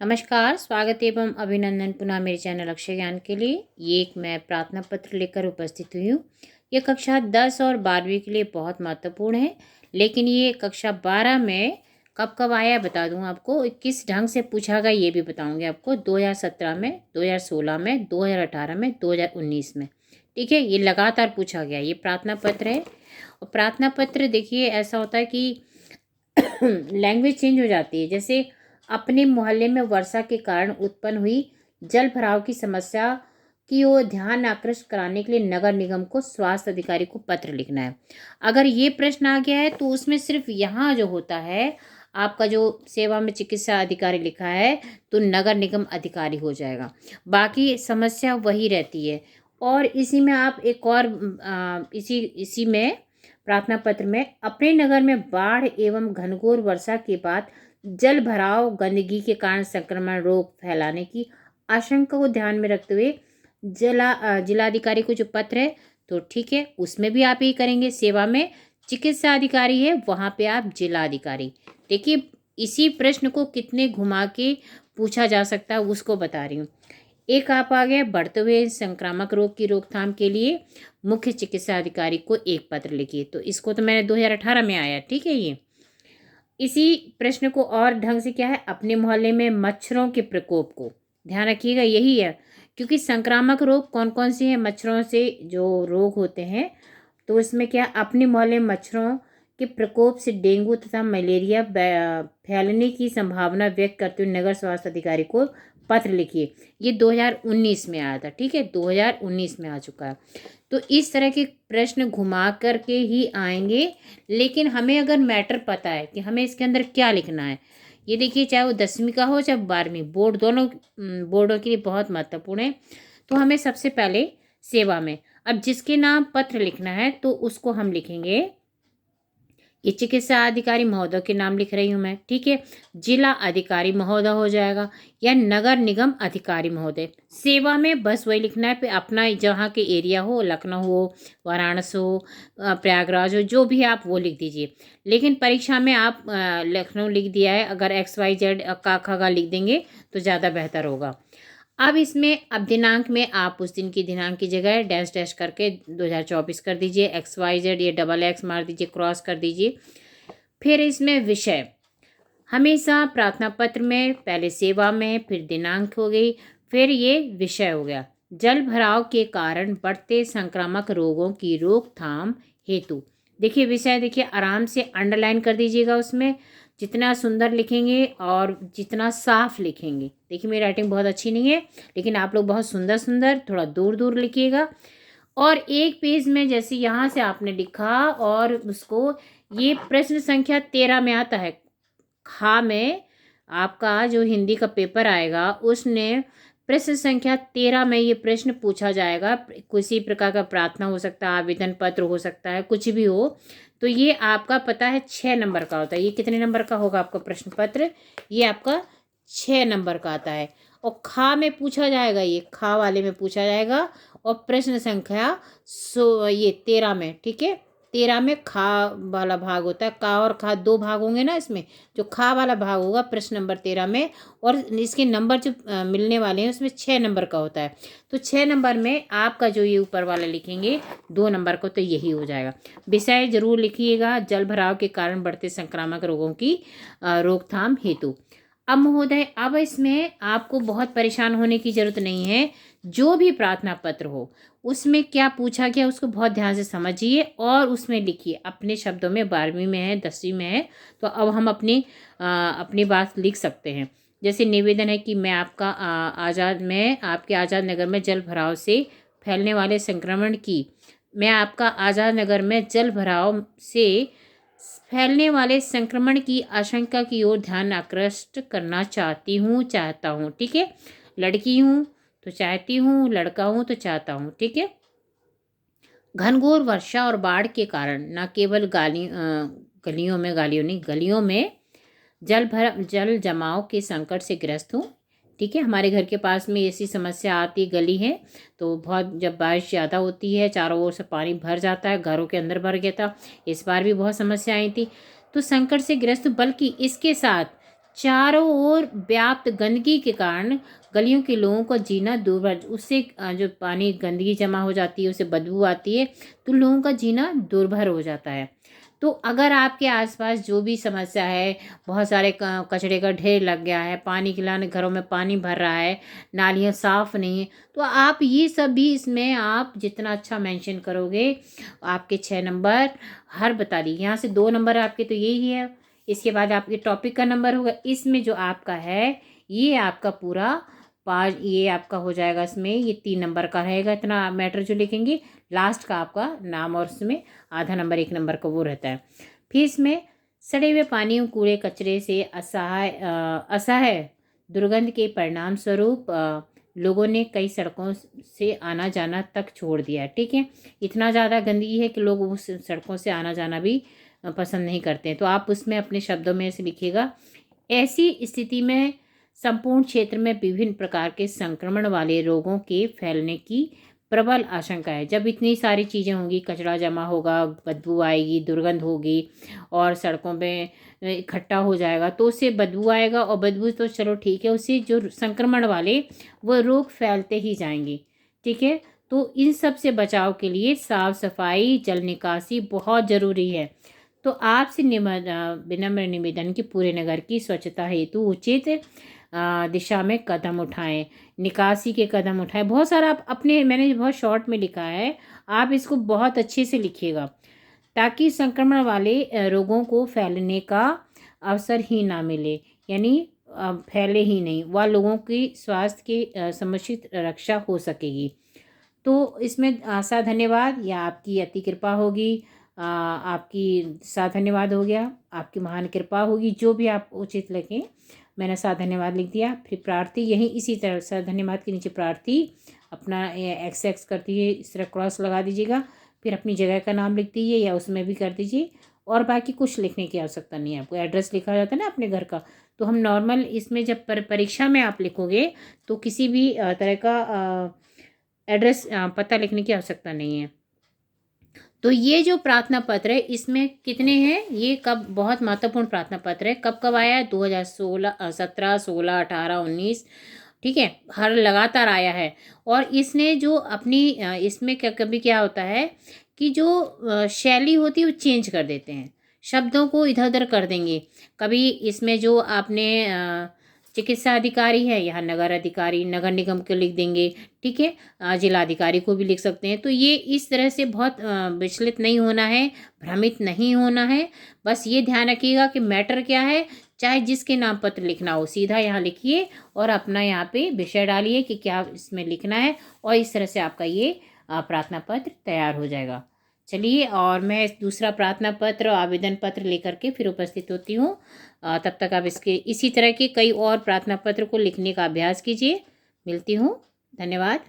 नमस्कार, स्वागत एवं अभिनंदन पुनः मेरे चैनल अक्षय ज्ञान के लिए। ये एक मैं प्रार्थना पत्र लेकर उपस्थित हुई हूँ। ये कक्षा 10 और 12वीं के लिए बहुत महत्वपूर्ण है, लेकिन ये कक्षा 12 में कब कब आया बता दूँ आपको, किस ढंग से पूछा गया ये भी बताऊँगी आपको। 2017 में, 2016 में, 2018 में, 2019 में। ठीक है, ये लगातार पूछा गया, ये प्रार्थना पत्र है। और प्रार्थना पत्र देखिए ऐसा होता है कि लैंग्वेज चेंज हो जाती है। जैसे अपने मोहल्ले में वर्षा के कारण उत्पन्न हुई जल भराव की समस्या की ओर ध्यान आकृष्ट कराने के लिए नगर निगम को स्वास्थ्य अधिकारी को पत्र लिखना है। अगर ये प्रश्न आ गया है तो उसमें सिर्फ यहाँ जो होता है, आपका जो सेवा में चिकित्सा अधिकारी लिखा है तो नगर निगम अधिकारी हो जाएगा, बाकी समस्या वही रहती है। और इसी में आप एक और इसी में प्रार्थना पत्र में अपने नगर में बाढ़ एवं घनघोर वर्षा के बाद जल भराव गंदगी के कारण संक्रमण रोग फैलाने की आशंका को ध्यान में रखते हुए जिलाधिकारी को जो पत्र है तो ठीक है, उसमें भी आप यही करेंगे। सेवा में चिकित्सा अधिकारी है, वहाँ पे आप जिलाधिकारी। देखिए इसी प्रश्न को कितने घुमा के पूछा जा सकता है उसको बता रही हूँ। एक आप आ गया, बढ़ते हुए संक्रामक रोग की रोकथाम के लिए मुख्य चिकित्सा अधिकारी को एक पत्र लिखिए। तो इसको तो मैंने 2018 में आया, ठीक है। ये इसी प्रश्न को और ढंग से क्या है, अपने मोहल्ले में मच्छरों के प्रकोप को ध्यान रखिएगा, यही है। क्योंकि संक्रामक रोग कौन कौन से हैं, मच्छरों से जो रोग होते हैं, तो इसमें क्या अपने मोहल्ले में मच्छरों के प्रकोप से डेंगू तथा मलेरिया फैलने की संभावना व्यक्त करते हुए नगर स्वास्थ्य अधिकारी को पत्र लिखिए। ये 2019 में आया था, ठीक है, 2019 में आ चुका है। तो इस तरह के प्रश्न घुमा कर के ही आएंगे, लेकिन हमें अगर मैटर पता है कि हमें इसके अंदर क्या लिखना है, ये देखिए चाहे वो 10वीं का हो चाहे 12वीं, बोर्ड दोनों बोर्डों के लिए बहुत महत्वपूर्ण है। तो हमें सबसे पहले सेवा में अब जिसके नाम पत्र लिखना है तो उसको हम लिखेंगे, ये चिकित्सा अधिकारी महोदय के नाम लिख रही हूँ मैं, ठीक है। जिला अधिकारी महोदय हो जाएगा या नगर निगम अधिकारी महोदय। सेवा में बस वही लिखना है, पे अपना जहाँ के एरिया हो, लखनऊ हो, वाराणसी हो, प्रयागराज हो, जो भी आप वो लिख दीजिए। लेकिन परीक्षा में आप लखनऊ लिख दिया है, अगर XYZ का खगा लिख देंगे तो ज़्यादा बेहतर होगा। अब इसमें अब दिनांक में आप उस दिन की दिनांक की जगह डैश डैश करके 2024 कर दीजिए, XYZ ये XX मार दीजिए, क्रॉस कर दीजिए। फिर इसमें विषय हमेशा प्रार्थना पत्र में पहले सेवा में, फिर दिनांक हो गई, फिर ये विषय हो गया, जल भराव के कारण बढ़ते संक्रामक रोगों की रोकथाम हेतु। देखिए विषय, देखिए आराम से अंडरलाइन कर दीजिएगा उसमें, जितना सुंदर लिखेंगे और जितना साफ लिखेंगे। देखिए मेरी राइटिंग बहुत अच्छी नहीं है, लेकिन आप लोग बहुत सुंदर सुंदर थोड़ा दूर दूर लिखिएगा। और एक पेज में जैसे यहाँ से आपने लिखा और उसको, ये प्रश्न संख्या 13 में आता है। खा में आपका जो हिंदी का पेपर आएगा उसने प्रश्न संख्या 13 में ये प्रश्न पूछा जाएगा। किसी प्रकार का प्रार्थना हो सकता है, आवेदन पत्र हो सकता है, कुछ भी हो। तो ये आपका पता है 6 नंबर का होता है। ये कितने नंबर का होगा आपका प्रश्न पत्र, ये आपका 6 नंबर का आता है। और खा में पूछा जाएगा, ये खा वाले में पूछा जाएगा। और प्रश्न संख्या ये 13 में, ठीक है, 13 में खा वाला भाग होता है। का और खा दो भाग होंगे ना इसमें, जो खा वाला भाग होगा प्रश्न नंबर 13 में। और इसके नंबर जो मिलने वाले हैं उसमें 6 नंबर का होता है। तो 6 नंबर में आपका जो ये ऊपर वाला लिखेंगे 2 नंबर को, तो यही हो जाएगा। विषय जरूर लिखिएगा, जल भराव के कारण बढ़ते संक्रामक रोगों की रोकथाम हेतु। अब महोदय, अब इसमें आपको बहुत परेशान होने की जरूरत नहीं है। जो भी प्रार्थना पत्र हो उसमें क्या पूछा गया उसको बहुत ध्यान से समझिए और उसमें लिखिए अपने शब्दों में। 12वीं में है, 10वीं में है, तो अब हम अपनी बात लिख सकते हैं। जैसे निवेदन है कि मैं आपके आज़ाद नगर में जल भराव से फैलने वाले संक्रमण की मैं आपका आज़ाद नगर में जल भराव से फैलने वाले संक्रमण की आशंका की ओर ध्यान आकृष्ट करना चाहता हूँ, ठीक है। लड़की हूँ तो चाहती हूँ, लड़का हूँ तो चाहता हूँ, ठीक है। घनघोर वर्षा और बाढ़ के कारण न केवल गलियों में जल जमाव के संकट से ग्रस्त हूँ, ठीक है। हमारे घर के पास में ऐसी समस्या आती, गली है तो बहुत, जब बारिश ज़्यादा होती है चारों ओर से पानी भर जाता है, घरों के अंदर भर गया था, इस बार भी बहुत समस्या आई थी। तो संकट से ग्रस्त, बल्कि इसके साथ चारों ओर व्याप्त गंदगी के कारण गलियों के लोगों का जीना दुर्भर, उससे जो पानी गंदगी जमा हो जाती है, उससे बदबू आती है, तो लोगों का जीना दुर्भर हो जाता है। तो अगर आपके आसपास जो भी समस्या है, बहुत सारे कचरे का ढेर लग गया है, पानी के लाने घरों में पानी भर रहा है, नालियाँ साफ़ नहीं है, तो आप ये सब भी इसमें आप जितना अच्छा मेंशन करोगे, आपके 6 नंबर हर बता दी। यहाँ से 2 नंबर आपके तो यही है, इसके बाद आपके टॉपिक का नंबर होगा, इसमें जो आपका है ये आपका पूरा 5, ये आपका हो जाएगा, इसमें ये 3 नंबर का रहेगा, इतना मैटर जो लिखेंगे। लास्ट का आपका नाम और उसमें आधा नंबर 1 नंबर का वो रहता है। फिर इसमें सड़े हुए पानी और कूड़े कचरे से असह्य दुर्गंध के परिणाम स्वरूप लोगों ने कई सड़कों से आना जाना तक छोड़ दिया है। ठीक है, इतना ज़्यादा गंदगी है कि लोग उस सड़कों से आना जाना भी पसंद नहीं करते हैं। तो आप उसमें अपने शब्दों में से लिखिएगा, ऐसी स्थिति में संपूर्ण क्षेत्र में विभिन्न प्रकार के संक्रमण वाले रोगों के फैलने की प्रबल आशंका है। जब इतनी सारी चीज़ें होंगी, कचरा जमा होगा, बदबू आएगी, दुर्गंध होगी और सड़कों पे इकट्ठा हो जाएगा, तो उससे बदबू आएगा, और बदबू तो चलो ठीक है, उससे जो संक्रमण वाले वो रोग फैलते ही जाएंगे। ठीक है, तो इन सब से बचाव के लिए साफ सफाई, जल निकासी बहुत ज़रूरी है। तो आपसे विनम्र निवेदन कि पूरे नगर की स्वच्छता हेतु उचित दिशा में कदम उठाएं, निकासी के कदम उठाएं। बहुत सारा आप अपने, मैंने बहुत शॉर्ट में लिखा है, आप इसको बहुत अच्छे से लिखिएगा ताकि संक्रमण वाले रोगों को फैलने का अवसर ही ना मिले, यानी फैले ही नहीं, वह लोगों की स्वास्थ्य की समुचित रक्षा हो सकेगी। तो इसमें सा धन्यवाद या आपकी अति कृपा होगी, आपकी सा धन्यवाद हो गया, आपकी महान कृपा होगी, जो भी आप उचित लगे। मैंने सा धन्यवाद लिख दिया। फिर प्रार्थी यहीं इसी तरह सा धन्यवाद के नीचे प्रार्थी अपना एक्स कर दीजिए, इस तरह क्रॉस लगा दीजिएगा, फिर अपनी जगह का नाम लिख दीजिए या उसमें भी कर दीजिए, और बाकी कुछ लिखने की आवश्यकता नहीं है आपको। एड्रेस लिखा जाता है ना अपने घर का, तो हम नॉर्मल इसमें जब परीक्षा में आप लिखोगे तो किसी भी तरह का एड्रेस पता लिखने की आवश्यकता नहीं है। तो ये जो प्रार्थना पत्र है इसमें कितने हैं, ये कब, बहुत महत्वपूर्ण प्रार्थना पत्र है, कब कब आया है, 2016, 17, 16, 18, 19, ठीक है, हर लगातार आया है। और इसने जो अपनी इसमें क्या कभी क्या होता है कि जो शैली होती है वो चेंज कर देते हैं, शब्दों को इधर उधर कर देंगे। कभी इसमें जो आपने चिकित्सा अधिकारी है, यहाँ नगर अधिकारी, नगर निगम को लिख देंगे। ठीक है, जिला अधिकारी को भी लिख सकते हैं। तो ये इस तरह से बहुत विचलित नहीं होना है, भ्रमित नहीं होना है। बस ये ध्यान रखिएगा कि मैटर क्या है, चाहे जिसके नाम पत्र लिखना हो सीधा यहाँ लिखिए और अपना यहाँ पे विषय डालिए कि क्या इसमें लिखना है, और इस तरह से आपका ये प्रार्थना पत्र तैयार हो जाएगा। चलिए, और मैं दूसरा प्रार्थना पत्र, आवेदन पत्र लेकर के फिर उपस्थित होती हूँ। तब तक आप इसके इसी तरह के कई और प्रार्थना पत्र को लिखने का अभ्यास कीजिए। मिलती हूँ, धन्यवाद।